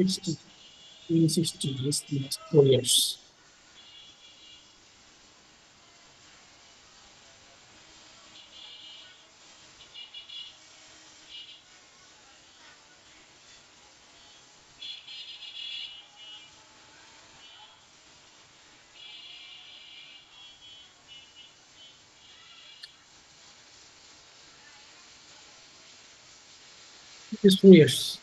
60. 360 is the next 4 years. It is 4 years.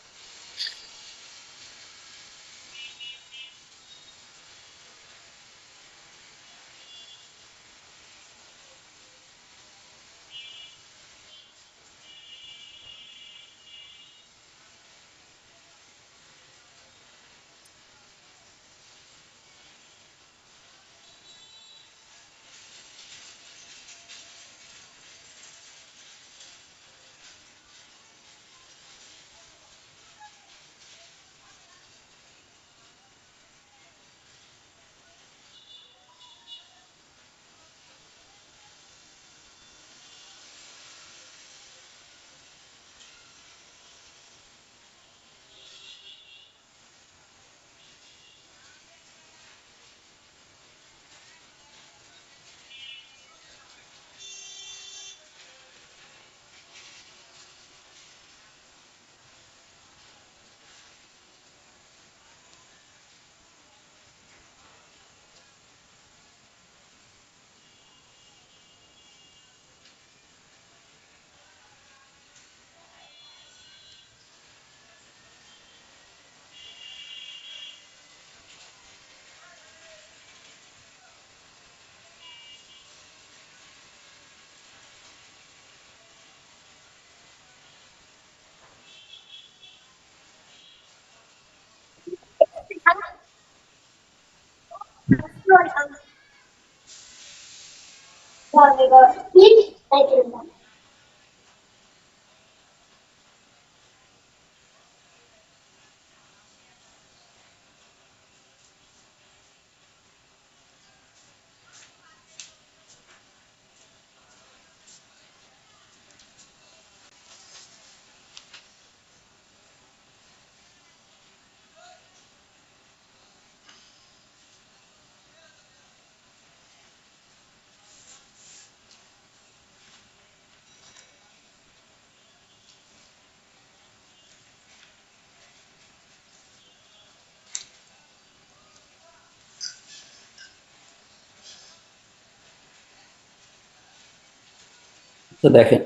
তো দেখেন,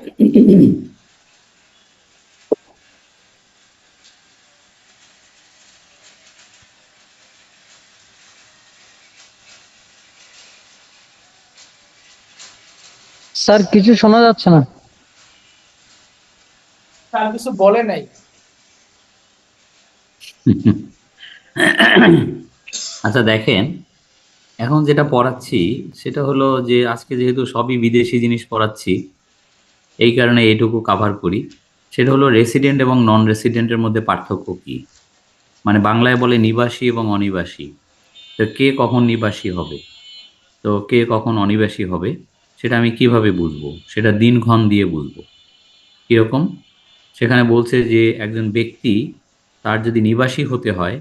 sir কিছু শোনা যাচ্ছে না। তার কিছু বলে নাই। আচ্ছা দেখেন, এখন যেটা পড়াচ্ছি সেটা হলো যে আজকে যেহেতু সবই বিদেশি জিনিস পড়াচ্ছি, এই কারণে এইটুকু কাভার করি। সেটা হলো রেসিডেন্ট এবং নন রেসিডেন্টের মধ্যে পার্থক্য কি। মানে বাংলায় বলে নিবাসী এবং অনিবাসী। তো কে কখন নিবাসী হবে, তো কে কখন অনিবাসী হবে, সেটা আমি কিভাবে বুঝবো? সেটা দিনক্ষণ দিয়ে বুঝবো। কিরকম? সেখানে বলছে যে একজন ব্যক্তি, তার যদি নিবাসী হতে হয়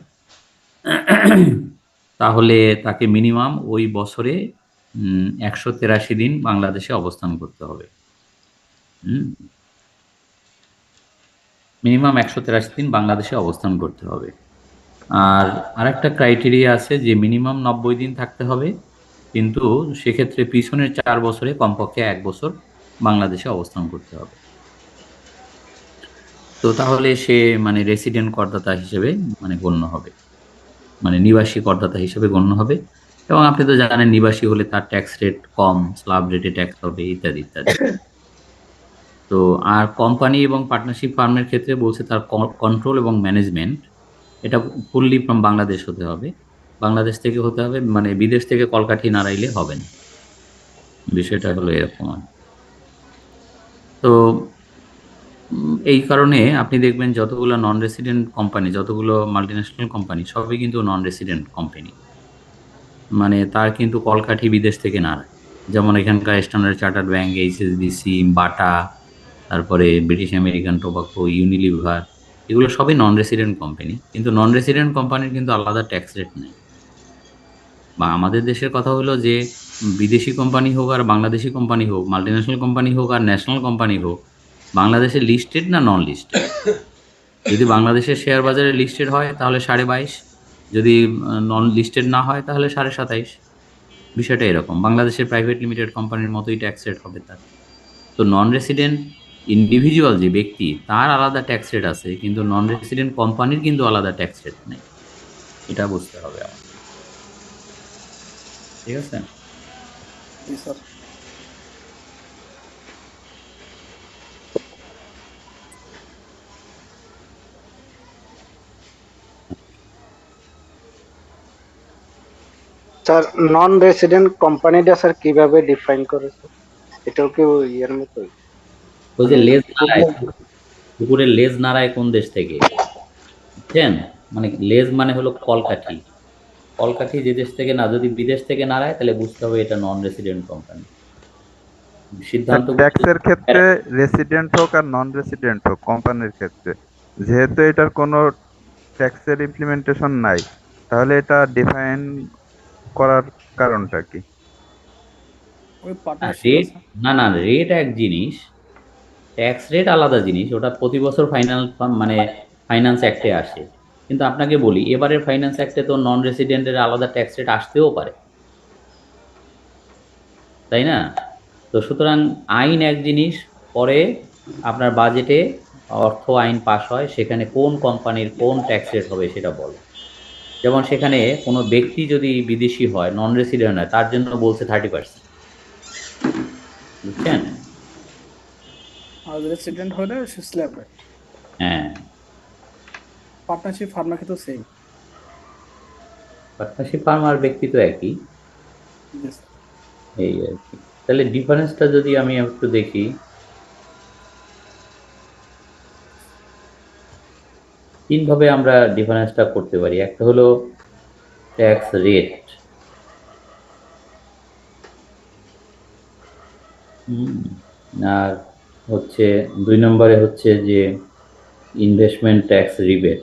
তাহলে তাকে মিনিমাম ওই বছরে 183 দিন বাংলাদেশে অবস্থান করতে হবে। মিনিমাম 183 দিন বাংলাদেশে অবস্থান করতে হবে। আর আরেকটা ক্রাইটেরিয়া আছে যে মিনিমাম 90 দিন থাকতে হবে, কিন্তু সেক্ষেত্রে পিছনের 4 বছরে কমপক্ষে 1 বছর বাংলাদেশে অবস্থান করতে হবে। তো তাহলে সে মানে রেসিডেন্ট করদাতা হিসেবে মানে গণ্য হবে, মানে নিবাসী করদাতা হিসেবে গণ্য হবে। এবং আপনি তো জানেন নিবাসী হলে তার ট্যাক্স রেট কম, স্ল্যাব রেটে ট্যাক্স হবে, ইত্যাদি ইত্যাদি। তো আর কোম্পানি এবং পার্টনারশিপ ফার্মের ক্ষেত্রে বলছে তার কন্ট্রোল এবং ম্যানেজমেন্ট এটা ফুললি ফ্রম বাংলাদেশ হতে হবে। বাংলাদেশ থেকে হতে হবে, মানে বিদেশ থেকে কলকাঠি নাড়াইলে হবে না। বিষয়টা হলো এরকম। তো এই কারণে আপনি দেখবেন যতগুলো নন রেসিডেন্ট কোম্পানি, যতগুলো মাল্টিন্যাশনাল কোম্পানি, সবই কিন্তু নন রেসিডেন্ট কোম্পানি। মানে তার কিন্তু কলকাঠি বিদেশ থেকে নাড়ায়। যেমন এখানকার স্ট্যান্ডার্ড চার্টার্ড ব্যাংক, এইচএসবিসি, বাটা, তারপরে ব্রিটিশ আমেরিকান টোবাকো, ইউনিলিভার, এগুলো সবই নন রেসিডেন্ট কোম্পানি, কিন্তু নন রেসিডেন্ট কোম্পানির কিন্তু আলাদা ট্যাক্স রেট নেই। বা আমাদের দেশের কথা হলো যে বিদেশি কোম্পানি হোক আর বাংলাদেশি কোম্পানি হোক, মাল্টিন্যাশনাল কোম্পানি হোক আর ন্যাশনাল কোম্পানি হোক, বাংলাদেশে লিস্টেড না নন লিস্টেড। যদি বাংলাদেশের শেয়ার বাজারে লিস্টেড হয় তাহলে 22.5, যদি নন লিস্টেড না হয় তাহলে 27.5। বিষয়টা এরকম, বাংলাদেশের প্রাইভেট লিমিটেড কোম্পানির মতোই ট্যাক্স রেট হবে তার। তো নন রেসিডেন্ট ইন্ডিভিজুয়াল যে ব্যক্তি তার আলাদা ট্যাক্স রেট আছে, কিন্তু নন রেসিডেন্ট কোম্পানির কিন্তু আলাদা ট্যাক্স রেট নেই। এটা বুঝতে হবে আমার। ঠিক আছে। জি স্যার। স্যার নন রেসিডেন্ট কোম্পানিটা স্যার কিভাবে ডিফাইন করেছে? এটাও কি ওই ইয়ের মতোই? ওই যে মানে লেজ নাড়ায়, কুকুরের লেজ নাড়ায় কোন দেশ থেকে, বুঝছেন? মানে লেজ মানে হলো কলকাঠি, কলকাঠি যে দেশ থেকে না, যদি বিদেশ থেকে নাড়ায় তাহলে বুঝতে হবে এটা নন রেসিডেন্ট কোম্পানি। সিদ্ধান্ত ট্যাক্সের ক্ষেত্রে রেসিডেন্ট হোক আর নন রেসিডেন্ট হোক কোম্পানির ক্ষেত্রে, যেহেতু এটার কোনো ট্যাক্সের ইমপ্লিমেন্টেশন নাই, তাহলে এটা ডিফাইন করার কারণটা কি? ওই পার্টনারশিপ রেট, আছে। না না, রেট এক জিনিস, ট্যাক্স রেট আলাদা জিনিস, ওটা প্রতি বছর মানে ফাইন্যান্স অ্যাক্টে আসে। কিন্তু আপনাকে বলি, এবারের ফাইন্যান্স অ্যাক্টে তো নন রেসিডেন্টের আলাদা ট্যাক্স রেট আসতেও পারে, তাই না? তো সুতরাং আইন এক জিনিস, পরে আপনার বাজেটে অর্থ আইন পাস হয়, সেখানে কোন কোম্পানির কোন ট্যাক্স রেট হবে সেটা বলে। যেমন সেখানে কোনো ব্যক্তি যদি বিদেশি হয়, নন রেসিডেন্ট হয়, তার জন্য বলছে 30%, বুঝছেন? আর রেসিডেন্ট হলে সে স্ল্যাব রেট। হ্যাঁ, পার্টনারশিপ ফার্মের ক্ষেত্রে সেম। পার্টনারশিপ ফার্ম আর ব্যক্তি তো একই, জি স্যার। এই আর কি। তাহলে ডিফারেন্সটা যদি আমি একটু দেখি, তিনভাবে আমরা ডিফারেন্সটা করতে পারি। একটা হলো ট্যাক্স রেট, আর হচ্ছে 2 নম্বরে হচ্ছে যে investment tax rebate.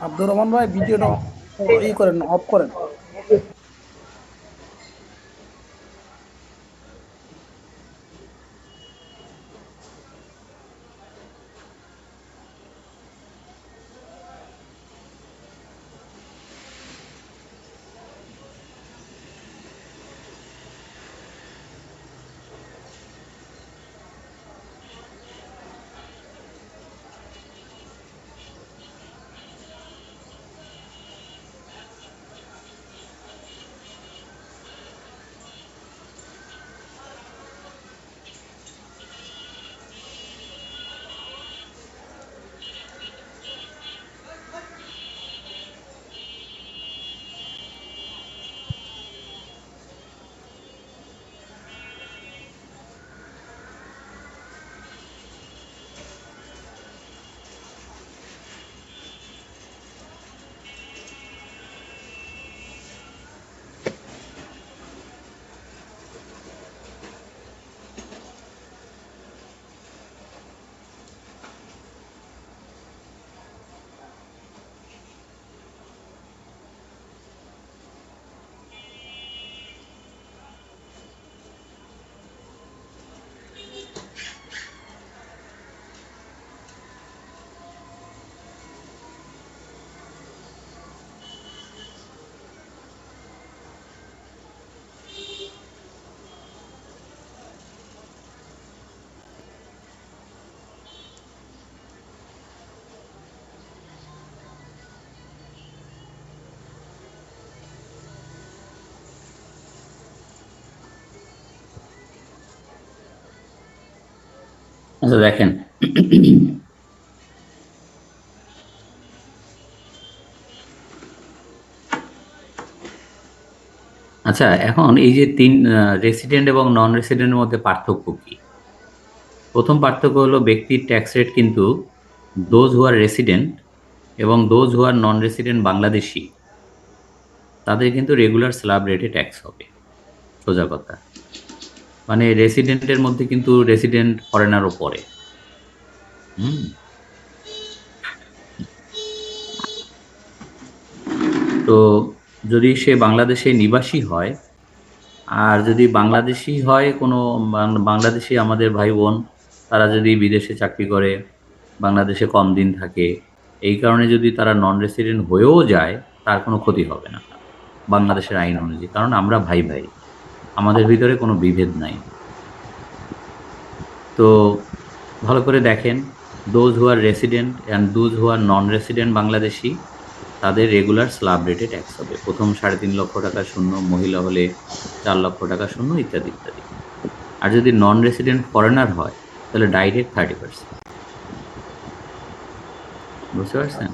Abdur Rahman ভাই ভিডিওটা করেন, অফ করেন। আচ্ছা দেখেন, আচ্ছা এখন এই যে তিন রেসিডেন্ট এবং নন রেসিডেন্টের মধ্যে পার্থক্য কি? প্রথম পার্থক্য হলো ব্যক্তির ট্যাক্স রেট কিন্তু দোজ হু আর রেসিডেন্ট এবং those who are non resident Bangladeshi, তাদের কিন্তু রেগুলার স্ল্যাব রেটে ট্যাক্স হবে। সোজা কথা, মানে রেসিডেন্টের মধ্যে কিন্তু রেসিডেন্ট ফরেনারও পড়ে। হুম। তো যদি সে বাংলাদেশে নিবাসী হয়, আর যদি বাংলাদেশি হয় কোনো বাংলাদেশি আমাদের ভাই বোন, তারা যদি বিদেশে চাকরি করে, বাংলাদেশে কম দিন থাকে, এই কারণে যদি তারা নন রেসিডেন্ট হয়েও যায়, তার কোনো ক্ষতি হবে না বাংলাদেশের আইন অনুযায়ী, কারণ আমরা ভাই ভাই, আমাদের ভিতরে কোনো বিভেদ নাই। তো ভালো করে দেখেন, those who are resident and those who are non resident Bangladeshi, তাদের রেগুলার স্ল্যাব রেটে ট্যাক্স হবে। প্রথম 3.5 লক্ষ টাকা শূন্য, মহিলা হলে 4 লক্ষ টাকা শূন্য, ইত্যাদি ইত্যাদি। আর যদি নন রেসিডেন্ট ফরেনার হয়, তাহলে ডাইরেক্ট 30%। বুঝতে পারছেন?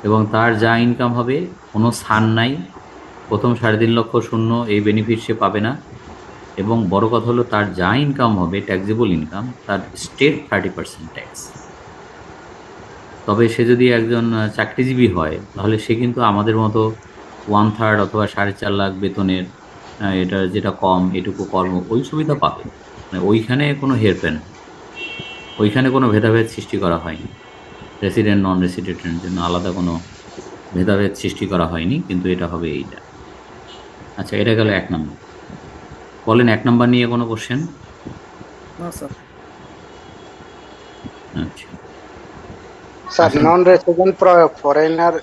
এবং তার যা ইনকাম হবে, কোনো ছাড় নাই। প্রথম 3.5 লক্ষ শূন্য, এই বেনিফিট সে পাবে না। এবং বড় কথা হলো, তার যা ইনকাম হবে ট্যাক্সেবল ইনকাম, তার স্টেট 30% ট্যাক্স। তবে সে যদি একজন চাকরিজীবী হয়, তাহলে সে কিন্তু আমাদের মতো 1/3 অথবা 4.5 লাখ বেতনের, এটা যেটা কম এটুকু কর্ম, ওই সুবিধা পাবে। মানে ওইখানে কোনো হেরফের নেই, ওইখানে কোনো ভেদাভেদ সৃষ্টি করা হয়নি। রেসিডেন্ট নন রেসিডেন্টের জন্য আলাদা কোনো ভেদাভেদ সৃষ্টি করা হয়নি, কিন্তু এটা হবে এইটা। আচ্ছা, এটা গেল 1 নম্বর। বলেন 1 নম্বর নিয়ে কোনো কোশ্চেন? না স্যার। আচ্ছা, স্যার আসেন। নন রেসিডেন্ট ফরেনার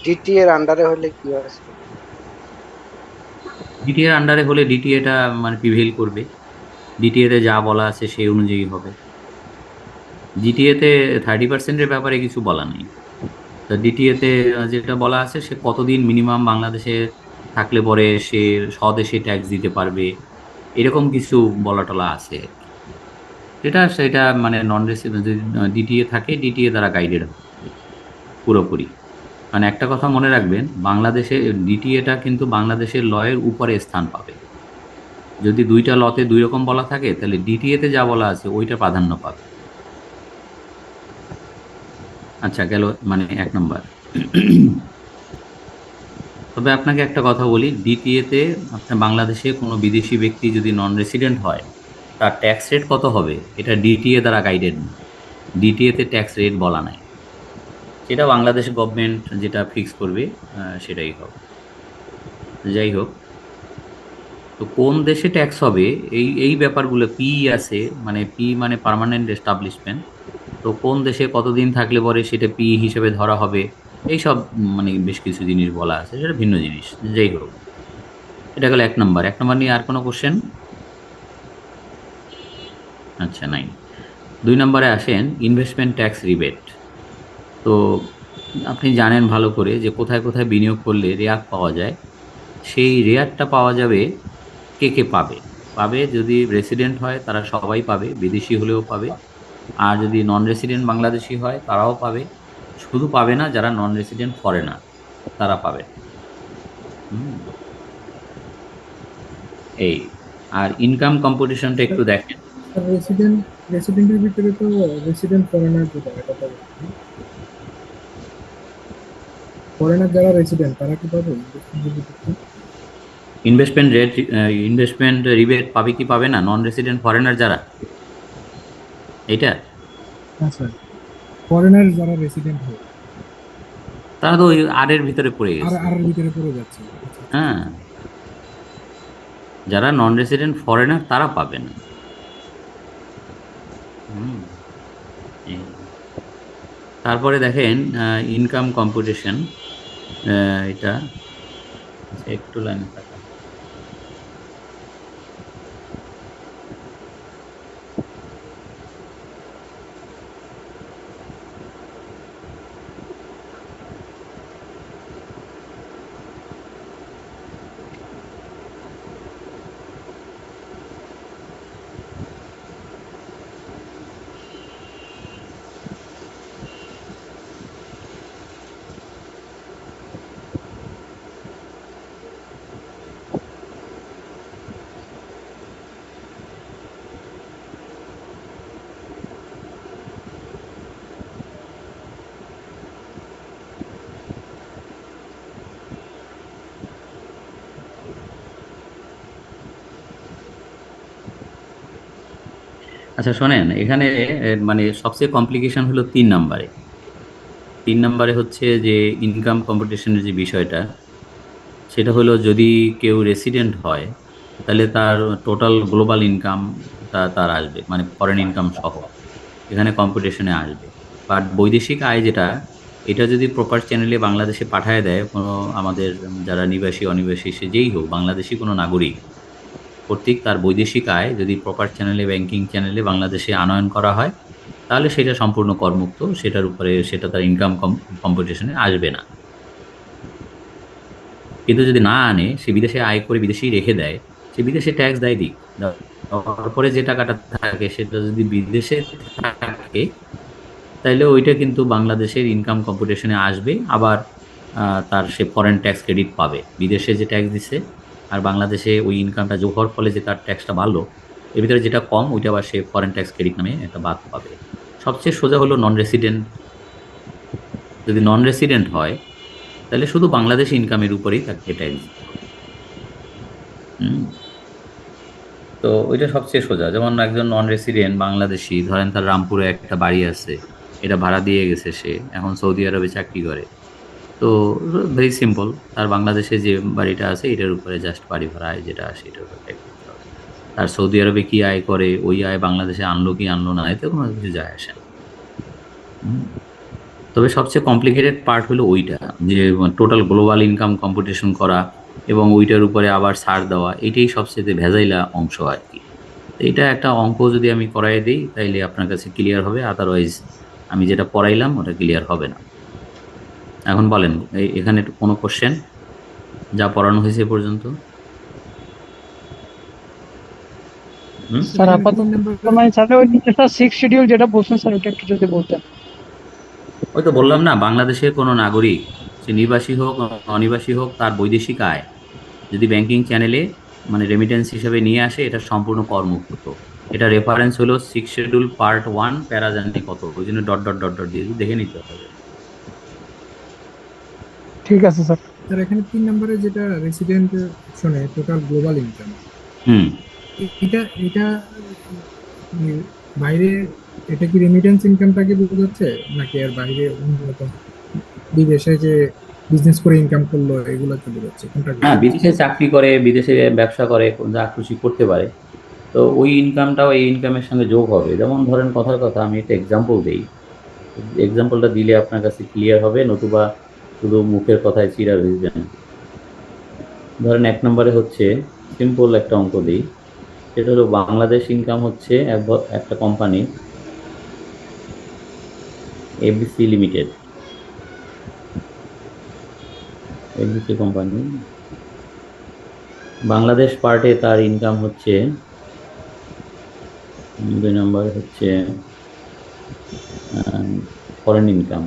ডিটি এর আন্ডারে হলে কি হয় স্যার? ডিটিএর আন্ডারে হলে ডিটিএটা মানে প্রিভেইল করবে, ডিটিএতে যা বলা আছে সেই অনুযায়ী হবে। জিটিএতে 30%-এর ব্যাপারে কিছু বলা নেই। তো ডিটিএতে যেটা বলা আছে, সে কতদিন মিনিমাম বাংলাদেশে থাকলে পরে সে স্বদেশে ট্যাক্স দিতে পারবে, এরকম কিছু বলা টলা আছে। সেটা মানে নন রেসিডেন্ট যদি ডিটিএ থাকে, ডিটিএ দ্বারা গাইডেড হবে পুরোপুরি। মানে একটা কথা মনে রাখবেন, বাংলাদেশে ডিটিএটা কিন্তু বাংলাদেশের লয়ের উপরে স্থান পাবে। যদি দুইটা লতে দুই রকম বলা থাকে, তাহলে ডিটিএতে যা বলা আছে ওইটা প্রাধান্য পাবে। আচ্ছা, গেল মানে 1 নম্বর। তবে আপনাকে একটা কথা বলি, ডিটিএতে আপনার বাংলাদেশে কোনো বিদেশি ব্যক্তি যদি নন রেসিডেন্ট হয়, তার ট্যাক্স রেট কত হবে এটা ডিটিএ দ্বারা গাইডেড না। ডিটিএতে ট্যাক্স রেট বলা নাই, সেটা বাংলাদেশ গভর্নমেন্ট যেটা ফিক্স করবে সেটাই হবে। যাই হোক, তো কোন দেশে ট্যাক্স হবে, এই এই ব্যাপারগুলো পি আছে, মানে পি মানে পার্মানেন্ট এস্টাবলিশমেন্ট। তো কোন দেশে কতদিন থাকলে পরে সেটা পি হিসেবে ধরা হবে, এইসব মানে বেশ কিছু জিনিস বলা আছে, সেটা ভিন্ন জিনিস। যাই হোক, এটা গেল 1 নম্বর। 1 নম্বর নিয়ে আর কোনো কোশ্চেন? আচ্ছা, নাই। 2 নম্বরে আসেন, ইনভেস্টমেন্ট ট্যাক্স রিবেট। তো আপনি জানেন ভালো করে যে কোথায় কোথায় বিনিয়োগ করলে রেয়াত পাওয়া যায়। সেই রেয়াতটা পাওয়া যাবে, কে কে পাবে? পাবে যদি রেসিডেন্ট হয় তারা সবাই পাবে, বিদেশি হলেও পাবে। আর যদি নন রেসিডেন্ট বাংলাদেশি হয় তারাও পাবে। শুধু পাবে না যারা নন রেসিডেন্ট ফরেনার, তারা পাবে। হুম, এই। আর ইনকাম কম্পিটিশনটা একটু দেখেন। স্যার রেসিডেন্টের ভিতরে তো রেসিডেন্ট ফরেনার যেটা, এটা তো ফরেনার যারা রেসিডেন্ট তারা কি পাবে investment এর ভিতরে? ইনভেস্টমেন্ট রিবেট পাবে কি পাবে না নন রেসিডেন্ট ফরেনার যারা, এইটা? হ্যাঁ স্যার, ফরেনার যারা রেসিডেন্ট হয় তারা তো ওই আর এর ভিতরে পড়ে আর গেছে। আর এর ভিতরে পড়ে যাচ্ছে। আচ্ছা আচ্ছা। হ্যাঁ, যারা নন রেসিডেন্ট ফরেনার তারা পাবে না। হুম, এই। তারপরে দেখেন ইনকাম কম্পিটিশন, এটা। আচ্ছা, একটু লাইনে থাকা। আচ্ছা শোনেন, এখানে মানে সবচেয়ে কমপ্লিকেশন হলো 3 নম্বরে। 3 নম্বরে হচ্ছে যে ইনকাম কম্পিটিশনের যে বিষয়টা, সেটা হলো যদি কেউ রেসিডেন্ট হয় তাহলে তার টোটাল গ্লোবাল ইনকাম তার আসবে, মানে ফরেন ইনকাম সহ এখানে কম্পিটিশনে আসবে। বাট বৈদেশিক আয় যেটা, এটা যদি প্রপার চ্যানেলে বাংলাদেশে পাঠায় দেয় কোনো আমাদের যারা নিবাসী অনিবাসী সে যেই হোক বাংলাদেশি কোনো নাগরিক কর্তৃক, তার বৈদেশিক আয় যদি প্রপার চ্যানেলে ব্যাংকিং চ্যানেলে বাংলাদেশে আনয়ন করা হয় তাহলে সেটা সম্পূর্ণ করমুক্ত, সেটার উপরে সেটা তার ইনকাম কম্পিটিশনে আসবে না। কিন্তু যদি না আনে, সে বিদেশে আয় করে বিদেশেই রেখে দেয়, সে বিদেশে ট্যাক্স দেয়, দিক দেওয়ার পরে যে টাকাটা থাকে সেটা যদি বিদেশে থাকে তাইলে ওইটা কিন্তু বাংলাদেশের ইনকাম কম্পিটিশনে আসবে। আবার তার সে ফরেন ট্যাক্স ক্রেডিট পাবে, বিদেশে যে ট্যাক্স দিছে আর বাংলাদেশে ওই ইনকামটা যোগ হওয়ার ফলে যে তার ট্যাক্সটা বাড়লো, এর ভিতরে যেটা কম ওইটা আবার সে ফরেন ট্যাক্স ক্রেডিট নামে একটা বাদ পাবে। সবচেয়ে সোজা হলো নন রেসিডেন্ট। যদি নন রেসিডেন্ট হয় তাহলে শুধু বাংলাদেশ ইনকামের উপরেই তাকে ট্যাক্স দিতে হবে। হুম। তো ওইটা সবচেয়ে সোজা। যেমন একজন নন রেসিডেন্ট বাংলাদেশি, ধরেন তার রামপুরে একটা বাড়ি আছে, এটা ভাড়া দিয়ে গেছে, সে এখন সৌদি আরবে চাকরি করে। তো ভেরি সিম্পল, তার বাংলাদেশে যে বাড়িটা আছে এটার উপরে জাস্ট বাড়ি ভাড়া আয় যেটা আসে এটার উপরে ট্যাক্স দিতে হবে। তার সৌদি আরবে কি আয় করে, ওই আয় বাংলাদেশে আনলো কি আনলো না, এতে কোনো কিছু যায় আসে না। হুম। তবে সবচেয়ে কমপ্লিকেটেড পার্ট হলো ওইটা, যে টোটাল গ্লোবাল ইনকাম কম্পিটিশন করা এবং ওইটার উপরে আবার ছাড় দেওয়া, এটাই সবচেয়ে ভেজাইলা অংশ আর কি। তো এটা একটা অঙ্ক যদি আমি করাই দিই তাইলে আপনার কাছে ক্লিয়ার হবে, আদারওয়াইজ আমি যেটা পড়াইলাম ওটা ক্লিয়ার হবে না। এখন বলেন, এখানে কোনো কোশ্চেন যা পড়ানো হয়েছে এ পর্যন্ত? হুম। স্যার স্যার এখানে আপাতত 3 নম্বরে মানে স্যার ওই নিচেটা 6 শিডিউল যেটা বলছেন স্যার ওটা একটু যদি বলতেন। ওই তো বললাম না, বাংলাদেশের কোনো নাগরিক, সে নিবাসী হোক অনিবাসী হোক, তার বৈদেশিক আয় যদি ব্যাংকিং চ্যানেলে মানে রেমিটেন্স হিসেবে নিয়ে আসে এটা সম্পূর্ণ করমুক্ত। এটা রেফারেন্স হলো 6 শিডিউল পার্ট 1 প্যারা জানি কত, ওই জন্য ডট ডট ডট ডট দিয়ে দেখে নিতে হবে। ঠিক আছে স্যার। স্যার এখানে 3 নম্বরে যেটা রেসিডেন্ট অপশনে টোটাল গ্লোবাল ইনকাম, হুম। এটা এটা উম, বাইরে, এটা কি রেমিটেন্স ইনকামটাকে বোঝাচ্ছে নাকি এর বাইরে অন্য কোনো বিদেশে যে বিজনেস করে ইনকাম করলো এগুলোকে বোঝাচ্ছে, কোনটাকে হ্যাঁ, বোঝাচ্ছে? বিদেশে চাকরি করে, বিদেশে ব্যবসা করে, যা খুশি করতে পারে। তো ওই ইনকামটাও এই ইনকামের সঙ্গে যোগ হবে। যেমন ধরেন কথার কথা আমি একটা এক্সাম্পল দেই, এক্সাম্পলটা দিলে আপনার কাছে ক্লিয়ার হবে, নতুবা শুধু মুখের কথায় চিড়া ভিজবেন। ধরেন 1 নম্বরে হচ্ছে সিম্পল একটা অঙ্ক দিই, সেটা হলো বাংলাদেশ ইনকাম হচ্ছে একটা company ABC limited, ABC company Bangladesh পার্টে তার ইনকাম হচ্ছে 2 নম্বরে হচ্ছে ফরেন ইনকাম।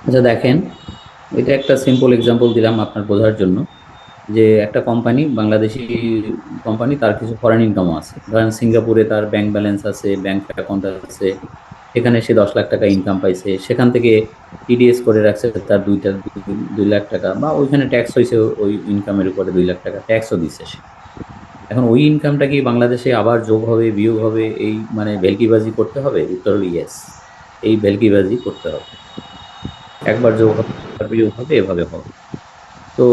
আচ্ছা দেখেন, এটা একটা সিম্পল এক্সাম্পল দিলাম আপনার বোঝার জন্য, যে একটা কোম্পানি, বাংলাদেশি কোম্পানি, তার কিছু ফরেন ইনকামও আছে। ধরেন সিঙ্গাপুরে তার ব্যাংক ব্যালেন্স আছে, ব্যাংক অ্যাকাউন্ট আছে, সেখানে সে 10 লাখ টাকা ইনকাম পাইছে, সেখান থেকে টিডিএস করে রাখছে তার 2 লাখ টাকা, বা ওইখানে ট্যাক্স হয়েছে ওই ইনকামের উপরে 2 লাখ টাকা ট্যাক্সও দিচ্ছে সে। এখন ওই ইনকামটা কি বাংলাদেশে আবার যোগ হবে বিয়োগ হবে, এই মানে ভেলকিবাজি করতে হবে? উত্তর হলো ইয়েস, এই ভেলকিবাজি করতে হবে। একবার যোগ হবে, একবার বিয়োগ হবে, এভাবে হবে। তো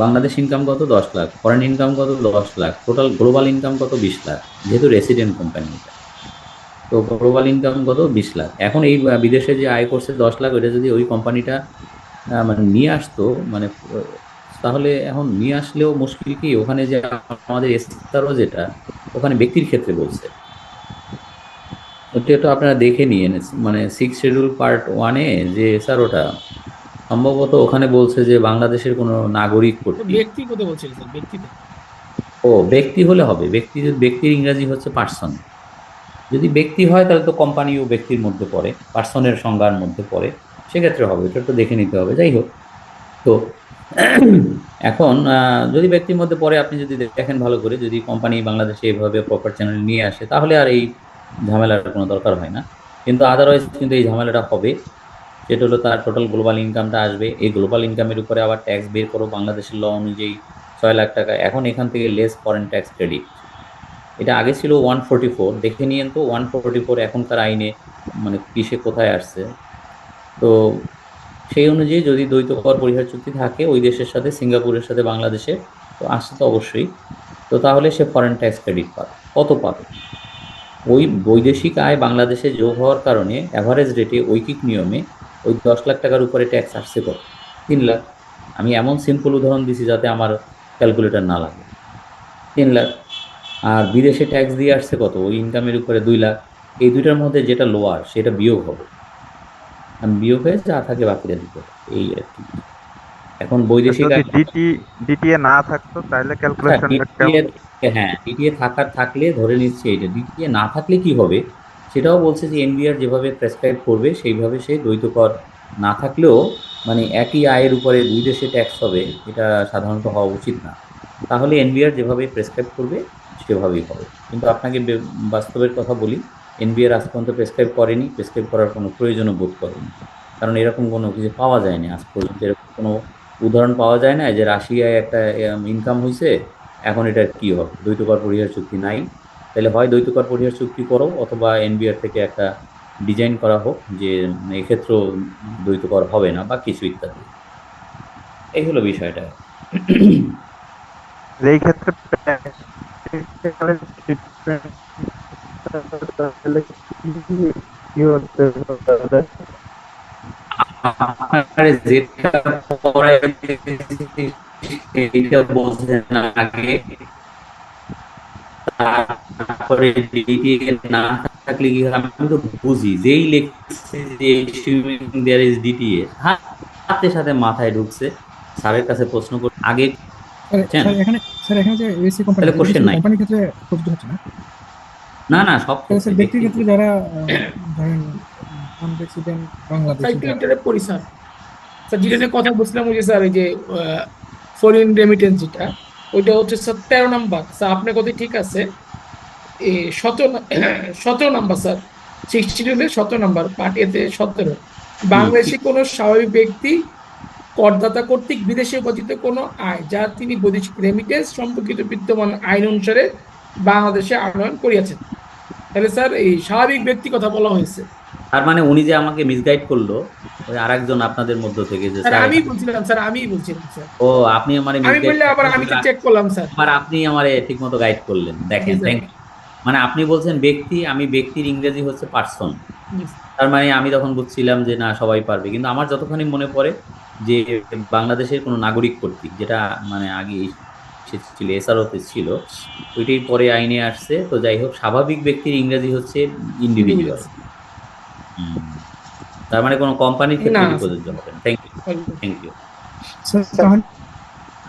বাংলাদেশ ইনকাম কত? 10 লাখ। ফরেন ইনকাম কত? 10 লাখ। টোটাল গ্লোবাল ইনকাম কত? 20 লাখ, যেহেতু রেসিডেন্ট কোম্পানি এটা। তো গ্লোবাল ইনকাম কত? 20 লাখ। এখন এই বিদেশে যে আয় করছে 10 লাখ, ওইটা যদি ওই কোম্পানিটা মানে নিয়ে আসতো, মানে তাহলে এখন নিয়ে আসলেও মুশকিল কি, ওখানে যে আমাদের এসতারও যেটা, ওখানে ব্যক্তির ক্ষেত্রে বলছে, ওটা তো আপনারা দেখে নিয়ে মানে 6 শিডিউল পার্ট 1-এ যে স্যার, ওটা সম্ভবত ওখানে বলছে যে বাংলাদেশের কোনো নাগরিক কর্তৃক। ব্যক্তিগত বলছেন স্যার, ব্যক্তিগত। ও ব্যক্তি হলে হবে, ব্যক্তি যদি, ব্যক্তির ইংরাজি হচ্ছে পার্সন। যদি ব্যক্তি হয় তাহলে তো কোম্পানিও ব্যক্তির মধ্যে পড়ে, পার্সনের সংজ্ঞার মধ্যে পড়ে, সেক্ষেত্রে হবে, এটা তো দেখে নিতে হবে। যাই হোক, তো এখন যদি ব্যক্তির মধ্যে পড়ে, আপনি যদি দেখেন ভালো করে, যদি কোম্পানি বাংলাদেশে এভাবে প্রপার চ্যানেল নিয়ে আসে, তাহলে আর এই ঝামেলার কোনো দরকার হয় না। কিন্তু আদারওয়াইজ কিন্তু এই ঝামেলাটা হবে। সেটা হলো তার টোটাল গ্লোবাল ইনকামটা আসবে, এই গ্লোবাল ইনকামের উপরে আবার ট্যাক্স বের করো বাংলাদেশের ল অনুযায়ী 6 লাখ টাকা। এখন এখান থেকে লেস ফরেন ট্যাক্স ক্রেডিট, এটা আগে ছিল 144, দেখে নিয়েন তো 144 এখনকার আইনে মানে কিসে কোথায় আসছে। তো সেই অনুযায়ী যদি দ্বৈত কর পরিহার চুক্তি থাকে ওই দেশের সাথে, সিঙ্গাপুরের সাথে বাংলাদেশে, তো আসছে তো অবশ্যই। তো তাহলে সে ফরেন ট্যাক্স ক্রেডিট পাবে। কত পাবে? ওই বৈদেশিক আয় বাংলাদেশে যোগ হওয়ার কারণে অ্যাভারেজ রেটে ঐকিক নিয়মে ওই 10 লাখ টাকার উপরে ট্যাক্স আসছে কত? 3 লাখ। আমি এমন সিম্পল উদাহরণ দিছি যাতে আমার ক্যালকুলেটর না লাগে। 3 লাখ। আর বিদেশে ট্যাক্স দিয়ে আসছে কত? ওই ইনকামের উপরে 2 লাখ। এই দুইটার মধ্যে যেটা লোয়ার সেটা বিয়োগ হবে, আর বিয়োগ হয়ে যা থাকে বাকিটা দিতে হবে, এই আর কি। এখন বৈদেশিক যদি আয়, ডিটিএ না থাকতো তাহলে আচ্ছা ক্যালকুলেশনটা ডিটিএ, কেমন? হ্যাঁ ডিটিএ থাকলে ধরে নিচ্ছে এটা, ডিটিএ না থাকলে কি হবে সেটাও বলছে যে এনবিআর যেভাবে প্রেসক্রাইব করবে সেইভাবে সে দ্বৈত কর না থাকলেও, মানে একই আয়ের উপরে দুই দেশে ট্যাক্স হবে, এটা সাধারণত হওয়া উচিত না। তাহলে এনবিআর যেভাবে প্রেসক্রাইব করবে সেভাবেই হবে। কিন্তু আপনাকে বাস্তবের কথা বলি, এনবিআর আজ পর্যন্ত প্রেসক্রাইব করেনি, প্রেসক্রাইব করার কোনো প্রয়োজনও বোধ করেনি। কারণ এরকম কোনো কিছু পাওয়া যায়নি আজ পর্যন্ত, এরকম কোনো উদাহরণ পাওয়া যায় না যে রাশিয়ায় একটা ইনকাম হয়েছে, এখন এটা কি হবে, দ্বৈত কর পরিহার চুক্তি নাই। তাহলে হয় দ্বৈত কর পরিহার চুক্তি করো, অথবা এনবিআর থেকে একটা ডিজাইন করা হোক যে এক্ষেত্রেও দ্বৈত কর হবে না বা কিছু ইত্যাদি। এই হলো বিষয়টা। এই ক্ষেত্রে practical treatment তাহলে কি হতে পারে? আপনার যেটা পড়াইতেছি সেইটা বোঝেন আগে, তারপরে ডিটিএ না থাকলে কি হয়? আমি তো বুঝি, যেই লেখছে যে দেয়ার ইজ ডিটিএ, সাথে সাথে মাথায় ঢুকছে, স্যারের কাছে প্রশ্ন করে আগে, স্যার বুঝছেন? স্যার এখানে স্যার এখানে যে এসি কোম্পানি, তাহলে এটা কি কোশ্চেন শুধু নাই। কোম্পানির ক্ষেত্রে প্রযোজ্য হচ্ছে না? না না, সব তাহলে ক্ষেত্রে, স্যার ব্যক্তির ব্যক্তির ক্ষেত্রে ক্ষেত্রে। যারা ধরেন নন রেসিডেন্ট বাংলাদেশি যারা, সাইকেল পড়ি স্যার। স্যার যেটা নিয়ে কথা বলছিলাম ওই যে স্যার, এই যে ফরেন রেমিটেন্স যেটা, ওইটা হচ্ছে স্যার 13 নম্বর। স্যার আপনার কথা ঠিক আছে, এই 17 নম্বর স্যার, 17 নম্বর পার্ট এতে 17, বাংলাদেশি কোনো স্বাভাবিক ব্যক্তি করদাতা কর্তৃক বিদেশে উপার্জিত কোনো আয় যা তিনি বৈদেশিক রেমিটেন্স সম্পর্কিত বিদ্যমান আইন অনুসারে বাংলাদেশে আনয়ন করিয়াছেন। তাহলে স্যার এই স্বাভাবিক ব্যক্তি কথা বলা হয়েছে। তার মানে উনি যে আমাকে মিসগাইড করলো, ওই আরেকজন আপনাদের মধ্য থেকে, যে স্যার স্যার আমি এখানে, বলছিলাম স্যার, আমি বলছিলাম স্যার, ও আপনি আমারে আমি মিসগাইড বললে আবার করলেন, আমি চেক করলাম স্যার। আবার আপনি আমারে ঠিক মতো গাইড করলেন, জি দেখেন, স্যার। Thank you. মানে আপনি বলছেন ব্যক্তি, আমি ব্যক্তির ইংরেজি হচ্ছে পার্সন। জি তার মানে আমি তখন বুঝছিলাম যে না সবাই পারবে, কিন্তু আমার যতখানি মনে পড়ে যে বাংলাদেশের কোনো নাগরিক কর্তৃক, যেটা মানে আগে ছিল, এসআরওতে ছিল, ওইটাই পরে আইনে আসছে। তো যাই হোক, স্বাভাবিক ব্যক্তির ইংরেজি হচ্ছে ইন্ডিভিজুয়াল। স্যার। তার মানে কোনো কোম্পানির ক্ষেত্রে না এটি স্যার। প্রযোজ্য হবে না। Thank you, thank you. Sir sir, তাহলে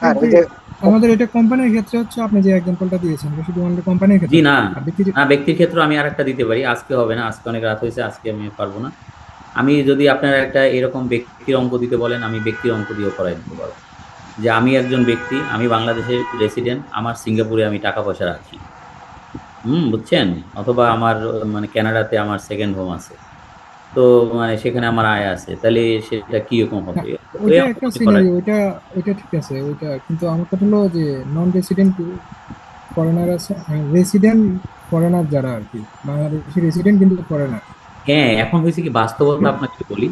আর কি এই যে আমাদের এটা কোম্পানির ক্ষেত্রে হচ্ছে, আপনি যে এক্সাম্পলটা দিয়েছেন এটা শুধুমাত্র কোম্পানির জি ক্ষেত্রে, না, আর ব্যক্তির না ব্যক্তির ক্ষেত্রে আমি আরেকটা দিতে পারি, আজকে হবে না, আজকে অনেক রাত হয়েছে, আজকে আমি পারবো না। আমি যদি আপনার একটা এরকম ব্যক্তির অঙ্ক দিতে বলেন, আমি ব্যক্তির অঙ্ক দিয়েও করাই দিতে পারবো। যে আমি একজন ব্যক্তি, আমি বাংলাদেশের রেসিডেন্ট, আমার সিঙ্গাপুরে আমি টাকা পয়সা রাখি, বুঝছেন? অথবা আমার মানে কানাডাতে আমার সেকেন্ড হোম আছে, তো মানে সেখানে আমার আয় আছে, তাহলে সেটা কি রকম না, হবে? ওই ওইটা একটা অঙ্কটি করাই। সিনারি, ওইটা ঠিক আছে ওইটা, কিন্তু আমার কথা হলো যে নন রেসিডেন্ট ফরেনার আছে, রেসিডেন্ট ফরেনার যারা আর কি, বাংলাদেশি রেসিডেন্ট কিন্তু ফরেনার। হ্যাঁ, এখন হয়েছে কি, বাস্তবতা আপনাকে বলি,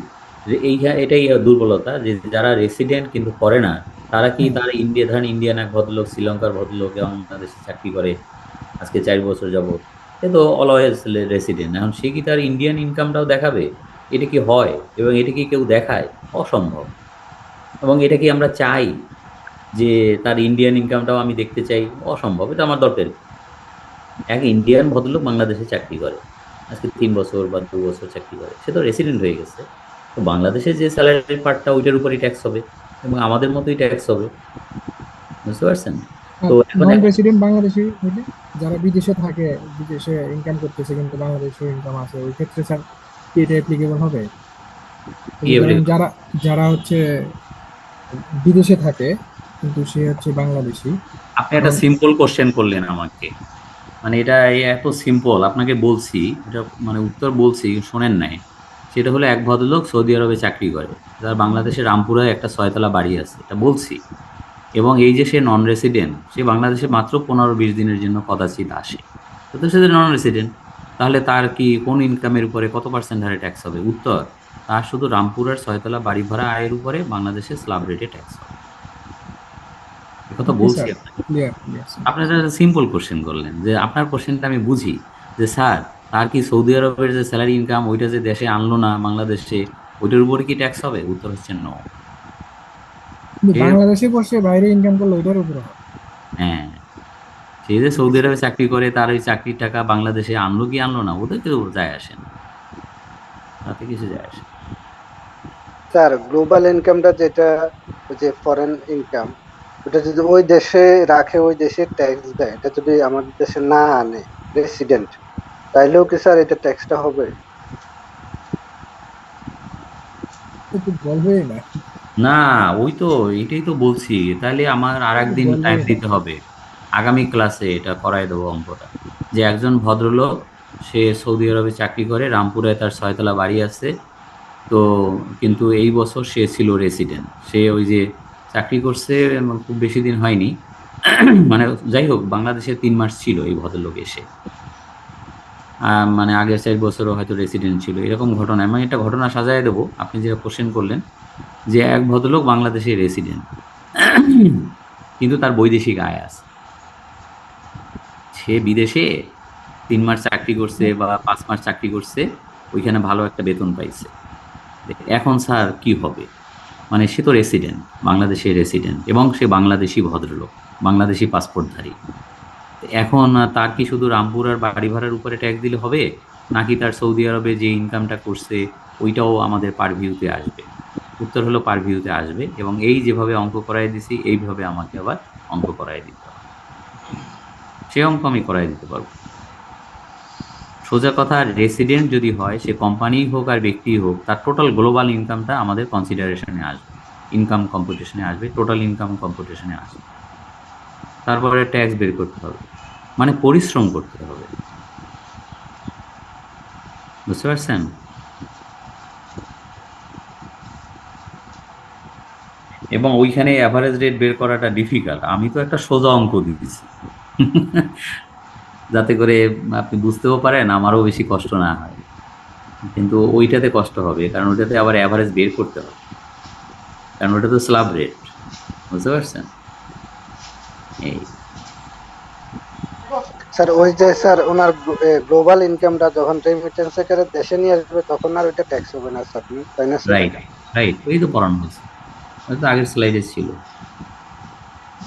যে এটাই দুর্বলতা, যে যারা রেসিডেন্ট কিন্তু ফরেনার, তারা কি, হ্যাঁ, তারা ইন্ডিয়া, ধরেন ইন্ডিয়ান এক ভদ্রলোক, শ্রীলঙ্কার ভদ্রলোক এবং বাংলাদেশে চাকরি করে আজকে 4 বছর যাবত, সে তো অলওয়েজ রেসিডেন্ট, এখন সে কি তার ইন্ডিয়ান ইনকামটাও দেখাবে? এটা কি হয়? এবং এটা কি কেউ দেখায়? অসম্ভব। এবং এটা কি আমরা চাই যে তার ইন্ডিয়ান ইনকামটাও আমি দেখতে চাই? অসম্ভব। এটা আমার দরকার কি? এক ইন্ডিয়ান ভদ্রলোক বাংলাদেশে চাকরি করে আজকে 3 বছর বা 2 বছর চাকরি করে, সে তো রেসিডেন্ট হয়ে গেছে, তো বাংলাদেশে যে স্যালারি পার্টটা ওইটার উপরই ট্যাক্স হবে এবং আমাদের মতোই ট্যাক্স হবে। বুঝতে পারছেন? তো আর এখন নন রেসিডেন্ট বাংলাদেশি হইলে যারা বিদেশে থাকে, বিদেশে ইনকাম করতেছে কিন্তু বাংলাদেশে ইনকাম আছে, ওই ক্ষেত্রে স্যার কি এটা অ্যাপ্লিকেবল হবে? এই কি যে ধরেন applicable? যারা যারা হচ্ছে বিদেশে থাকে কিন্তু সে হচ্ছে বাংলাদেশি। আপনি একটা এখন সিম্পল কোশ্চেন করলেন আমাকে, মানে এটা এত সিম্পল, আপনাকে বলছি এটা, মানে উত্তর বলছি, শোনেন নাই। সেটা হলো, এক ভদ্রলোক সৌদি আরবে চাকরি করে, তার বাংলাদেশের রামপুরায় একটা 6 তলা বাড়ি আছে, এটা বলছি। এবং এই যে সে নন রেসিডেন্ট, সে বাংলাদেশে মাত্র 15-20 দিনের জন্য কদাচিৎ আসে, তো সে নন রেসিডেন্ট, তাহলে তার কি কোন ইনকামের উপরে কত পার্সেন্ট হারে ট্যাক্স হবে? উত্তর, তার শুধু রামপুরার 6 তলা বাড়ি ভাড়া আয়ের উপরে বাংলাদেশে স্ল্যাব রেটে ট্যাক্স হবে। কথা ওকে বলছি স্যার, আপনাকে। Clear clear sir. আপনার একটা সিম্পল কোশ্চেন করলেন, যে আপনার কোশ্চেনটা আমি বুঝি, যে স্যার, তার কি সৌদি আরবের যে স্যালারি ইনকাম ওইটা যে দেশে আনলো না বাংলাদেশে, ওইটার উপরে কি ট্যাক্স হবে? উত্তর হচ্ছে নো। কিন্তু বাংলাদেশে বসে বাইরে ইনকাম করলে ওইটার উপরে হবে। হ্যাঁ, সে যে সৌদি আরবে চাকরি করে, তার ওই চাকরির টাকা বাংলাদেশে আনলো কি আনলো না, ওদের কিছু যায় আসে না, তাতে কিছু যায় আসে না। স্যার গ্লোবাল ইনকামটা যেটা, ওই যে ফরেন ইনকাম, ওটা যদি ওই দেশে রাখে, ওই দেশে ট্যাক্স দেয়, এটা যদি আমাদের দেশে না আনে রেসিডেন্ট, তাইলেও কি স্যার এটা ট্যাক্সটা হবে? তো বলবেই না, না, ওই তো, এটাই তো বলছি, তাহলে আমার আর তো একদিন টাইম বলবেই না। দিতে হবে, আগামী ক্লাসে এটা করায় দেবো অঙ্কটা। যে একজন ভদ্রলোক, সে সৌদি আরবে চাকরি করে, রামপুরে তার 6 তলা বাড়ি আছে, তো কিন্তু এই বছর সে ছিল রেসিডেন্ট, সে ওই যে চাকরি করছে, খুব বেশি দিন হয়নি, মানে যাই হোক, বাংলাদেশে 3 মাস ছিল এই ভদ্রলোক এসে, মানে আগের 4 বছরও হয়তো রেসিডেন্ট ছিল, এরকম ঘটনা। আমি একটা ঘটনা সাজায় দেবো, আপনি যেটা কোশ্চেন করলেন, যে এক ভদ্রলোক বাংলাদেশে রেসিডেন্ট, কিন্তু তার বৈদেশিক আয় আছে, সে বিদেশে 3 মাস চাকরি করছে বা 5 মাস চাকরি করছে, ওইখানে ভালো একটা বেতন পাইছে। এখন স্যার কি হবে? মানে সে তো রেসিডেন্ট, বাংলাদেশের রেসিডেন্ট, এবং সে বাংলাদেশি ভদ্রলোক, বাংলাদেশি পাসপোর্টধারী। এখন তার কি শুধু রামপুর আর বাড়ি ভাড়ার উপরে ট্যাক্স দিলে হবে, নাকি তার সৌদি আরবে যে ইনকামটা করছে ওইটাও আমাদের পারভিউতে আসবে? উত্তর হলো পারভিউতে আসবে, এবং এই যেভাবে অঙ্ক করাই দিছি এইভাবে আমাকে আবার অঙ্ক করাই দিতে হবে, সে অঙ্ক আমি করাই দিতে পারবো। সোজা কথা, রেসিডেন্ট যদি হয়, সে কোম্পানি হোক আর ব্যক্তি হোক, তার টোটাল গ্লোবাল ইনকামটা আমাদের কনসিডারেশনে আসবে, ইনকাম কম্পিটিশনে আসবে, টোটাল ইনকাম কম্পিটিশনে আসবে, তারপরে ট্যাক্স বের করতে হবে, মানে পরিশ্রম করতে হবে। বুঝতে পারছেন? এবং ওইখানে অ্যাভারেজ রেট বের করাটা ডিফিকাল্ট, আমি তো একটা সোজা অঙ্ক দিয়েছি, যাতে করে আপনি বুঝতেও পারেন, আমারও বেশি কষ্ট না হয়, কিন্তু ওইটাতে কষ্ট হবে, কারণ ওইটাতে আবার অ্যাভারেজ বের করতে হবে, কারণ ওটা তো স্ল্যাব রেট। বুঝতে পারছেন? এই স্যার ওই যে স্যার ওনার গ্লোবাল ইনকামটা যখন রেমিটেন্স করে দেশে নিয়ে আসবে, তখন আর ওইটা ট্যাক্স হবে না স্যার, তাই না স্যার? রাইট, রাইট, ওই তো পড়ানো হয়েছে, ওই তো আগের স্লাইডে ছিল।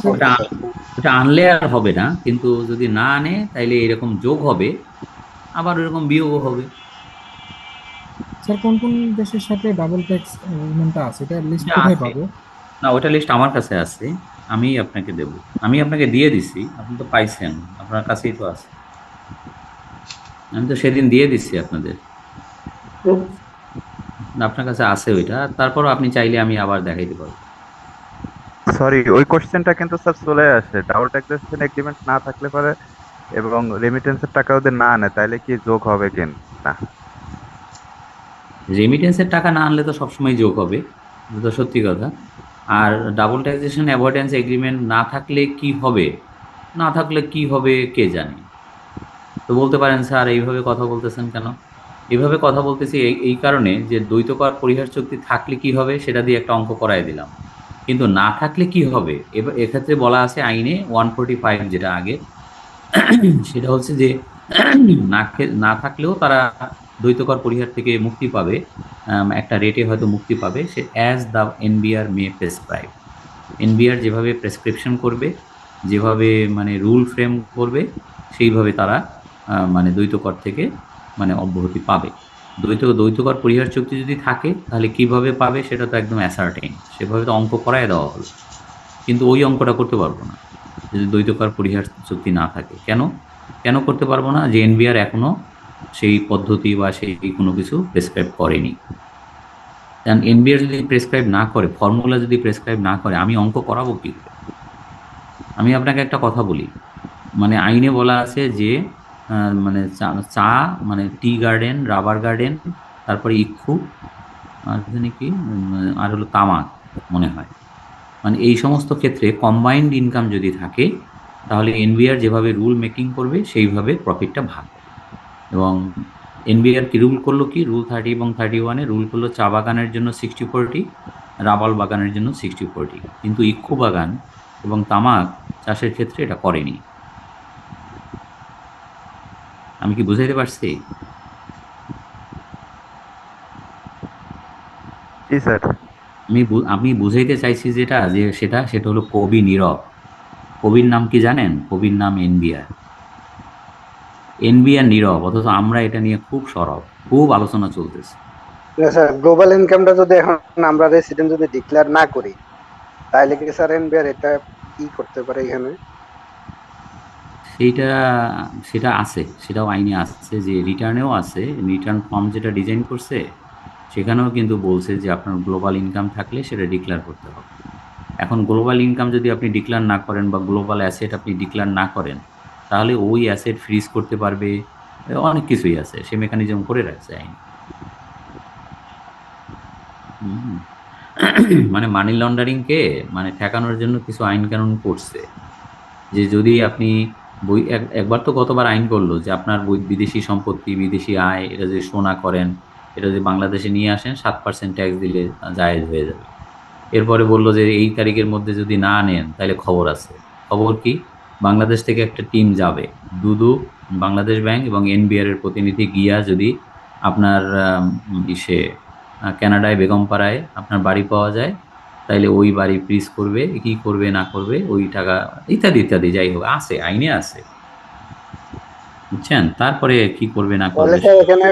স্যার, ওটা ওকে স্যার। ওটা আনলে আর হবে না, কিন্তু যদি না আনে তাইলে এরকম যোগ হবে, আবার এরকম বিয়োগও হবে। স্যার কোন কোন দেশের সাথে ডাবল ট্যাক্স এগ্রিমেন্টটা আছে, এটা লিস্ট এটা কোথায় আছে, পাবো? না ওটা লিস্ট আমার কাছে আছে, আমি আপনাকে দেব, আমি আপনাকে দিয়ে দিছি, আপনি তো পাইছেন, আপনার কাছেই তো আছে, আমি তো সেদিন দিয়ে দিচ্ছি আপনাদের। আপনার কাছে আছে ওইটা, তারপরও আপনি চাইলে আমি আবার দেখাইতে পারবো। সরি, ওই কোশ্চেনটা কিন্তু স্যার চলে আসে, ডাবল ট্যাক্সেশন এগ্রিমেন্ট না থাকলে পরে এবং রেমিটেন্সের টাকা যদি না আনে তাহলে কি যোগ হবে কি না? রেমিটেন্সের টাকা না আনলে তো সবসময় যোগ হবে, এটা তো সত্যি কথা। আর ডাবল ট্যাক্সেশন অ্যাভয়েডেন্স এগ্রিমেন্ট না থাকলে কি হবে, না থাকলে কি হবে কে জানে। তো বলতে পারেন স্যার এইভাবে কথা বলতেছেন কেন? এইভাবে কথা বলতেছি এই কারণে যে দ্বৈত কর পরিহার চুক্তি থাকলে কি হবে সেটা দিয়ে একটা অঙ্ক করায় দিলাম, কিন্তু না থাকলে কি হবে এবার এক্ষেত্রে বলা আছে আইনে 145 যেটা আগে, সেটা হচ্ছে যে না থাকলেও তারা দ্বৈত কর পরিহার থেকে মুক্তি পাবে, একটা রেটে হয়তো মুক্তি পাবে, সে as the NBR may prescribe. NBR যেভাবে প্রেসক্রিপশন করবে, যেভাবে মানে রুল ফ্রেম করবে, সেইভাবে তারা মানে দ্বৈত কর থেকে মানে অব্যাহতি পাবে। দ্বৈত কর পরিহার চুক্তি যদি থাকে তাহলে কিভাবে পাবে সেটা তো একদম অ্যাসার্টেইন, সেভাবে তো অঙ্ক করায় দেওয়া হলো, কিন্তু ওই অঙ্কটা করতে পারবো না যদি দ্বৈত কর পরিহার চুক্তি না থাকে। কেন কেন করতে পারবো না? যে এনবিআর এখনো সেই পদ্ধতি বা সেই কোনো কিছু প্রেসক্রাইব করেনি। কারণ এনবিআর যদি প্রেসক্রাইব না করে, ফর্মুলা যদি প্রেসক্রাইব না করে, আমি অঙ্ক করাবো কি করে? আমি আপনাকে একটা কথা বলি, মানে আইনে বলা আছে যে মানে চা মানে টি গার্ডেন, রাবার গার্ডেন, তারপরে ইক্ষু, আর জানি কি আর হলো তামাক মনে হয়, মানে এই সমস্ত ক্ষেত্রে কম্বাইন্ড ইনকাম যদি থাকে তাহলে এনবিআর যেভাবে রুল মেকিং করবে সেইভাবে প্রফিটটা ভাগ হবে। এবং এনবিআর কি রুল করলো, কি রুল 30 এবং 31-এ রুল করলো চা বাগানের জন্য 60-40, রাবার বাগানের জন্য 60-40, কিন্তু ইক্ষু বাগান এবং তামাক চাষের ক্ষেত্রে এটা করেনি। আমি কি বুঝাইতে পারছি? জি স্যার। আমি বুঝাইতে চাইছি সেটা হলো কবি নীরব। কবির নাম কি জানেন? কবির নাম এনবিআর। এনবিআর নীরব, অথচ আমরা এটা নিয়ে খুব সরব, খুব আলোচনা চলতেছে। স্যার গ্লোবাল ইনকামটা যদি এখন আমরা রেসিডেন্ট যদি ডিক্লেয়ার না করি তাহলে কি স্যার এনবিআর এটা কি করতে পারে এখানে? সেইটা সেটা আছে, সেটাও আইনে আসছে, যে রিটার্নেও আছে, রিটার্ন ফর্ম যেটা ডিজাইন করছে সেখানেও কিন্তু বলছে যে আপনার গ্লোবাল ইনকাম থাকলে সেটা ডিক্লেয়ার করতে হবে। এখন গ্লোবাল ইনকাম যদি আপনি ডিক্লেয়ার না করেন বা গ্লোবাল অ্যাসেট আপনি ডিক্লেয়ার না করেন তাহলে ওই অ্যাসেট ফ্রিজ করতে পারবে, অনেক কিছুই আছে, সে মেকানিজম করে রাখছে আইন। হুম। মানে মানি লন্ডারিংকে মানে ঠেকানোর জন্য কিছু আইন কানুন করছে, যে যদি আপনি একবার তো গতবার আইন করলো যে আপনার বিদেশি সম্পত্তি, বিদেশি আয়, এটা যদি সোনা করেন, এটা যদি বাংলাদেশে নিয়ে আসেন 7% ট্যাক্স দিলে জায়েজ হয়ে যাবে। এরপরে বললো যে এই তারিখের মধ্যে যদি না আনেন তাহলে খবর আছে। খবর কি? বাংলাদেশ থেকে একটা টিম যাবে, দুদু, বাংলাদেশ ব্যাংক এবং এনবিআর এর প্রতিনিধি গিয়া যদি আপনার ইসে কানাডায় বেগমপাড়ায় আপনার বাড়ি পাওয়া যায় তাইলে ওই বাড়ি ফ্রিজ করবে, কি করবে না করবে, ওই টাকা ইত্যাদি ইত্যাদি, যাই হোক আছে, আইনে আছে, বুঝছেন? তারপরে কি করবে না তাহলে করবে স্যার এখানে